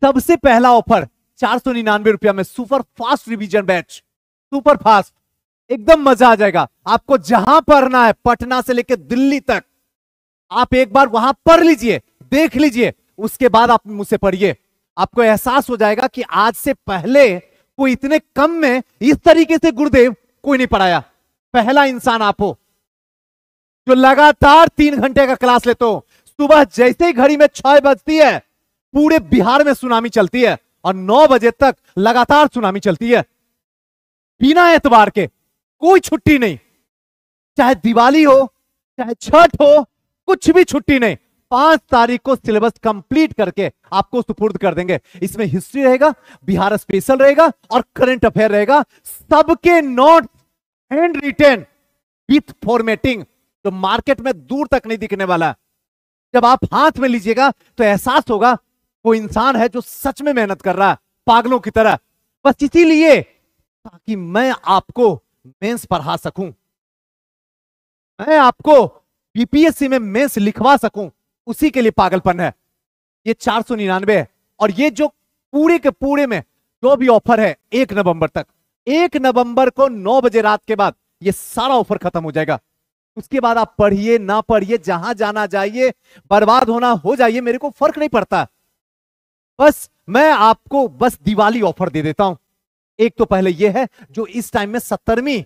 सबसे पहला ऑफर 499 रुपया में super fast revision batch, super fast, एकदम मजा आ जाएगा। आपको जहां पढ़ना है, पटना से लेकर दिल्ली तक, आप एक बार वहां पढ़ लीजिए, देख लीजिए, उसके बाद आप मुझसे पढ़िए। आपको एहसास हो जाएगा कि आज से पहले कोई इतने कम में इस तरीके से गुरुदेव कोई नहीं पढ़ाया। पहला इंसान आप हो जो लगातार 3 घंटे का क्लास लेते हो। सुबह जैसे ही घड़ी में 6 बजती है, पूरे बिहार में सुनामी चलती है और 9 बजे तक लगातार सुनामी चलती है, बिना एतबार के, कोई छुट्टी नहीं। चाहे दिवाली हो, चाहे छठ हो, कुछ भी छुट्टी नहीं। 5 तारीख को सिलेबस कंप्लीट करके आपको सुपुर्द कर देंगे। इसमें हिस्ट्री रहेगा, बिहार स्पेशल रहेगा और करंट अफेयर रहेगा। सबके note hand retain with formatting, जो मार्केट में दूर तक नहीं दिखने वाला है। जब आप हाथ में लीजिएगा तो एहसास होगा वो इंसान है जो सच में मेहनत कर रहा है, पागलों की तरह। बस इसीलिए ताकि मैं आपको मेंस पढ़ा सकूं, मैं आपको बीपीएससी में मेंस लिखवा सकूं, उसी के लिए पागलपन है। ये 499 है। और ये जो पूरे के पूरे में जो भी ऑफर है 1 नवंबर तक, 1 नवंबर को 9 बजे रात के बाद ये सारा ऑफर खत्म हो जाएगा। उसके बाद आप पढ़िए ना पढ़िए, जहां जाना जाइए, बर्बाद होना हो जाइए, मेरे को फर्क नहीं पड़ता। बस मैं आपको बस दिवाली ऑफर दे देता हूं। एक तो पहले ये है जो इस टाइम में 70वीं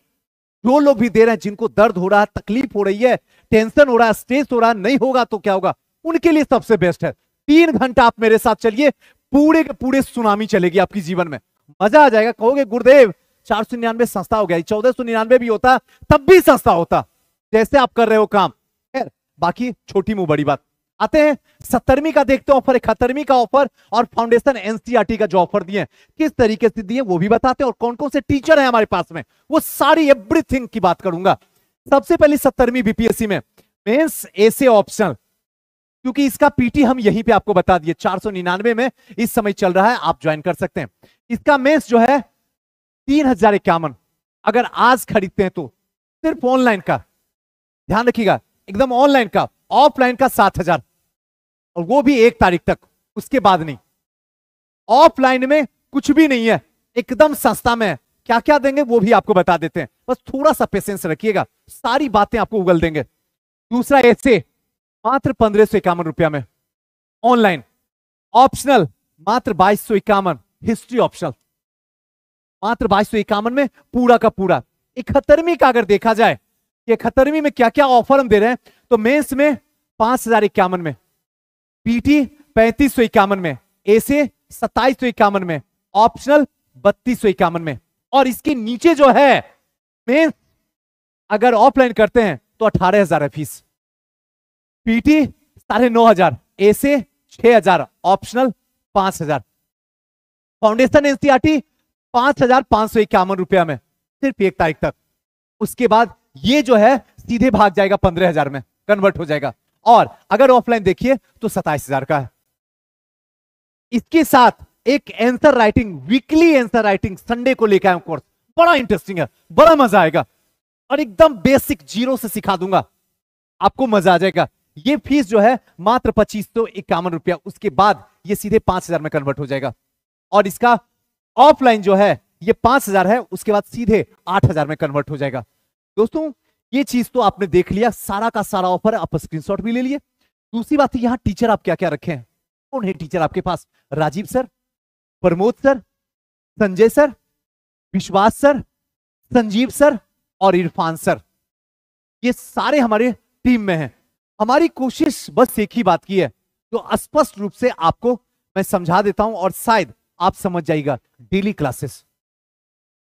जो लोग भी दे रहे हैं, जिनको दर्द हो रहा है, तकलीफ हो रही है, टेंशन हो रहा है, स्ट्रेस हो रहा है, नहीं होगा तो क्या होगा, उनके लिए सबसे बेस्ट है। 3 घंटा आप मेरे साथ चलिए, पूरे के पूरे सुनामी चलेगी आपकी जीवन में, मजा आ जाएगा। कहोगे गुरुदेव 499 सस्ता हो गया, 1499 भी होता तब भी सस्ता होता, जैसे आप कर रहे हो काम। खैर बाकी छोटी मुंह बड़ी बात। आते हैं 70वीं का, देखते हैं ऑफर, 71वीं का ऑफर और फाउंडेशन एनसीईआरटी का जो ऑफर दिए किस तरीके से दिए वो भी बताते हैं, और कौन कौन से टीचर हैं हमारे पास में, वो सारी एवरीथिंग की बात करूंगा। सबसे पहले 70वीं बीपीएससी में मेंस एसे ऑप्शनल, क्योंकि इसका पीटी हम यहीं पे आपको बता दिए, 499 में इस समय चल रहा है, आप ज्वाइन कर सकते हैं। इसका मेंस जो है 3051, अगर आज खरीदते हैं तो सिर्फ ऑनलाइन का, ध्यान रखिएगा, एकदम ऑनलाइन का, ऑफलाइन का 7000, और वो भी 1 तारीख तक, उसके बाद नहीं। ऑफलाइन में कुछ भी नहीं है, एकदम सस्ता में है। क्या क्या देंगे वो भी आपको बता देते हैं, बस थोड़ा सा पेशेंस रखिएगा, सारी बातें आपको उगल देंगे। दूसरा ऐसे मात्र 1551 रुपया में ऑनलाइन, ऑप्शनल मात्र 2251, हिस्ट्री ऑप्शनल मात्र 2251 में पूरा का पूरा। 71वीं का अगर देखा जाए, 71वीं में क्या क्या ऑफर हम दे रहे हैं, तो मेंस में 5051 में, पीटी 3551 में, एसे 2751 में, ऑप्शनल 3251 में, और इसके नीचे जो है मेंस अगर ऑफलाइन करते हैं तो 18,000 है फीस, पीटी 9,500, एसे 6,000, ऑप्शनल 5,000, फाउंडेशन एनसीईआरटी 5,551 रुपया में सिर्फ 1 तारीख तक। उसके बाद ये जो है सीधे भाग जाएगा 15,000 में कन्वर्ट हो जाएगा, और अगर ऑफलाइन देखिए तो 27,000 का है। इसके साथ एक answer writing, weekly answer writing Sunday को लेकर आया कोर्स, बड़ा इंटरेस्टिंग है, बड़ा मजा आएगा, और एकदम बेसिक जीरो से सिखा दूंगा, आपको मजा आ जाएगा। ये फीस जो है मात्र 2551 रुपया, उसके बाद ये सीधे 5,000 में कन्वर्ट हो जाएगा। और इसका ऑफलाइन जो है ये 5,000 है, उसके बाद सीधे 8,000 में कन्वर्ट हो जाएगा। दोस्तों ये चीज तो आपने देख लिया, सारा का सारा ऑफर है, आप स्क्रीनशॉट भी ले लिए। दूसरी बात है, यहां टीचर आप क्या क्या रखे हैं, कौन है टीचर आपके पास, Rajiv sir, Pramod sir, Sanjay sir, Vishwas sir, Sanjeev sir और इरफान सर, ये सारे हमारे टीम में हैं। हमारी कोशिश बस एक ही बात की है, जो स्पष्ट रूप से आपको मैं समझा देता हूं और शायद आप समझ जाइएगा। डेली क्लासेस,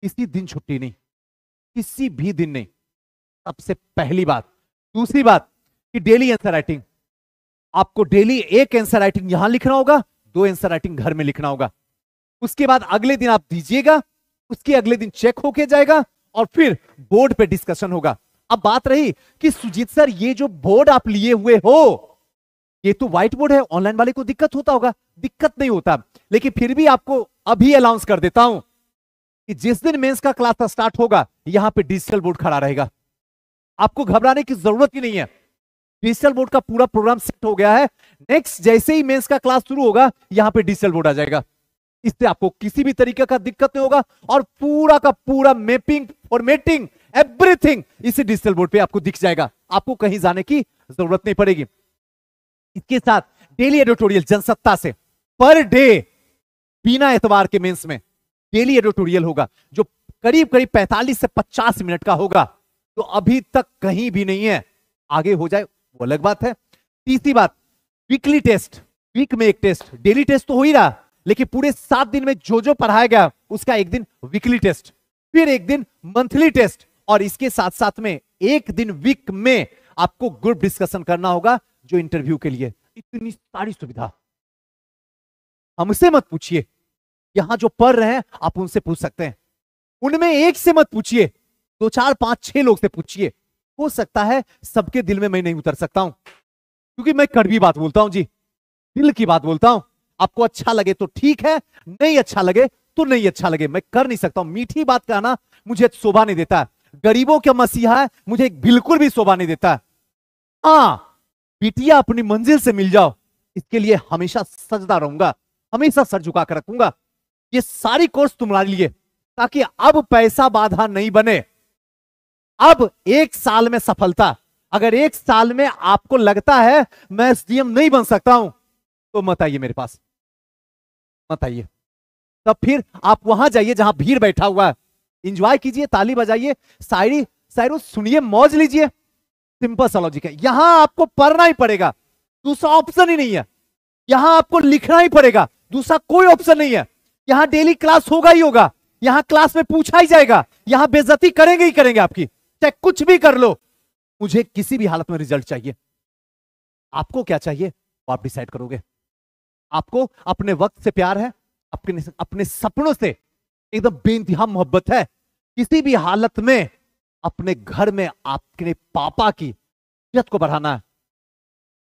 किसी दिन छुट्टी नहीं, किसी भी दिन नहीं, सबसे पहली बात। दूसरी बात कि डेली आंसर राइटिंग, आपको डेली 1 आंसर राइटिंग यहां लिखना होगा, 2 आंसर राइटिंग घर में लिखना होगा। उसके बाद अगले दिन आप दीजिएगा, उसके अगले दिन चेक होके जाएगा और फिर बोर्ड पे डिस्कशन होगा। अब बात रही कि सुजीत सर ये जो बोर्ड आप लिए हुए हो ये तो व्हाइट बोर्ड है, ऑनलाइन वाले को दिक्कत होता होगा, दिक्कत नहीं होता, लेकिन फिर भी आपको अभी अनाउंस कर देता हूं कि जिस दिन मेंस का क्लास स्टार्ट होगा यहां पे डिजिटल बोर्ड खड़ा रहेगा, आपको घबराने की जरूरत ही नहीं है। डिजिटल बोर्ड का पूरा प्रोग्राम सेट हो गया है। नेक्स्ट जैसे ही मेंस का क्लास शुरू होगा, यहां पे डिजिटल बोर्ड आ जाएगा। इससे आपको किसी भी तरीके का दिक्कत नहीं होगा और पूरा का पूरा मैपिंग, फॉर्मेटिंग, एवरीथिंग इसी डिजिटल बोर्ड पे आपको दिख जाएगा। आपको कहीं जाने की जरूरत नहीं पड़ेगी। इसके साथ डेली एडिटोरियल जनसत्ता से पर डे बिना एतवार के मेंस में डेली एडिटोरियल होगा, जो करीब करीब 45 से 50 मिनट का होगा, तो अभी तक कहीं भी नहीं है। आगे हो जाए वो अलग बात है। तीसरी बात, वीकली टेस्ट, वीक में एक टेस्ट, डेली टेस्ट तो हो ही रहा, लेकिन पूरे 7 दिन में जो जो पढ़ाया गया उसका एक दिन वीकली टेस्ट, फिर एक दिन मंथली टेस्ट, और इसके साथ साथ में एक दिन वीक में आपको ग्रुप डिस्कशन करना होगा जो इंटरव्यू के लिए। इतनी सारी सुविधा हमसे मत पूछिए, यहां जो पढ़ रहे हैं आप उनसे पूछ सकते हैं। उनमें एक से मत पूछिए, 2 4 5 6 लोग से पूछिए। हो सकता है सबके दिल में मैं नहीं उतर सकता हूं, क्योंकि मैं कड़वी बात बोलता हूं जी, दिल की बात बोलता हूं। आपको अच्छा लगे तो ठीक है, नहीं अच्छा लगे तो नहीं अच्छा लगे, मैं कर नहीं सकता हूं। मीठी बात कहना मुझे शोभा नहीं देता है, गरीबों का मसीहा है, मुझे बिल्कुल भी शोभा नहीं देता है। हाँ, बिटिया अपनी मंजिल से मिल जाओ, इसके लिए हमेशा सजदा रहूंगा, हमेशा सर झुका कर रखूंगा। ये सारी कोर्स तुम्हारे लिए, ताकि अब पैसा बाधा नहीं बने। अब 1 साल में सफलता, अगर 1 साल में आपको लगता है मैं एसडीएम नहीं बन सकता हूं, तो मत आइए मेरे पास, मत आइए। तब फिर आप वहां जाइए जहां भीड़ बैठा हुआ है, इंजॉय कीजिए, ताली बजाइए, शायरी शायरी सुनिए, मौज लीजिए। सिंपल सा लॉजिक है। यहां आपको पढ़ना ही पड़ेगा, दूसरा ऑप्शन ही नहीं है। यहां आपको लिखना ही पड़ेगा, दूसरा कोई ऑप्शन नहीं है। यहां डेली क्लास होगा ही होगा, यहां क्लास में पूछा ही जाएगा, यहां बेइज्जती करेंगे ही करेंगे आपकी, चाहे कुछ भी कर लो। मुझे किसी भी हालत में रिजल्ट चाहिए। आपको क्या चाहिए वो आप डिसाइड करोगे। आपको अपने वक्त से प्यार है, अपने सपनों से एकदम बेइंतहा मोहब्बत है। किसी भी हालत में अपने घर में आपके पापा की इज्जत को बढ़ाना है,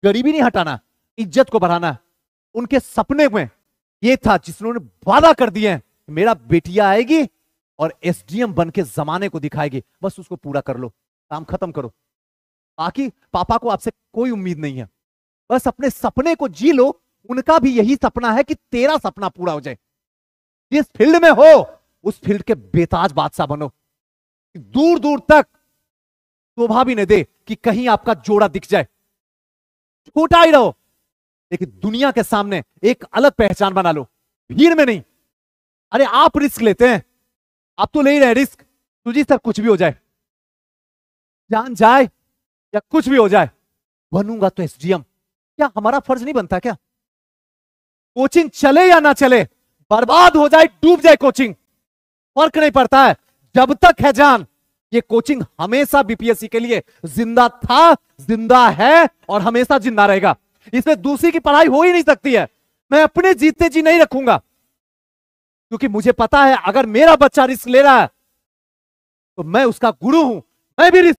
गरीबी नहीं हटाना, इज्जत को बढ़ाना है। उनके सपने में ये था जिसने वादा कर दिए हैं, मेरा बेटिया आएगी और एसडीएम बन के जमाने को दिखाएगी, बस उसको पूरा कर लो, काम खत्म करो। बाकी पापा को आपसे कोई उम्मीद नहीं है, बस अपने सपने को जी लो। उनका भी यही सपना है कि तेरा सपना पूरा हो जाए। जिस फील्ड में हो उस फील्ड के बेताज बादशाह बनो, दूर दूर तक शोभा भी न दे कि कहीं आपका जोड़ा दिख जाए। छोटा ही रहो, लेकिन दुनिया के सामने एक अलग पहचान बना लो, भीड़ में नहीं। अरे आप रिस्क लेते हैं, आप तो ले ही रहे रिस्क। तुझी सर कुछ भी हो जाए, जान जाए या कुछ भी हो जाए, बनूंगा तो एसडीएम। क्या हमारा फर्ज नहीं बनता क्या? कोचिंग चले या ना चले, बर्बाद हो जाए, डूब जाए कोचिंग, फर्क नहीं पड़ता है। जब तक है जान, ये कोचिंग हमेशा बीपीएससी के लिए जिंदा था, जिंदा है और हमेशा जिंदा रहेगा। इसमें दूसरी की पढ़ाई हो ही नहीं सकती है। मैं अपने जीते जी नहीं रखूंगा, क्योंकि मुझे पता है अगर मेरा बच्चा रिस्क ले रहा है तो मैं उसका गुरु हूं, मैं भी रिस्क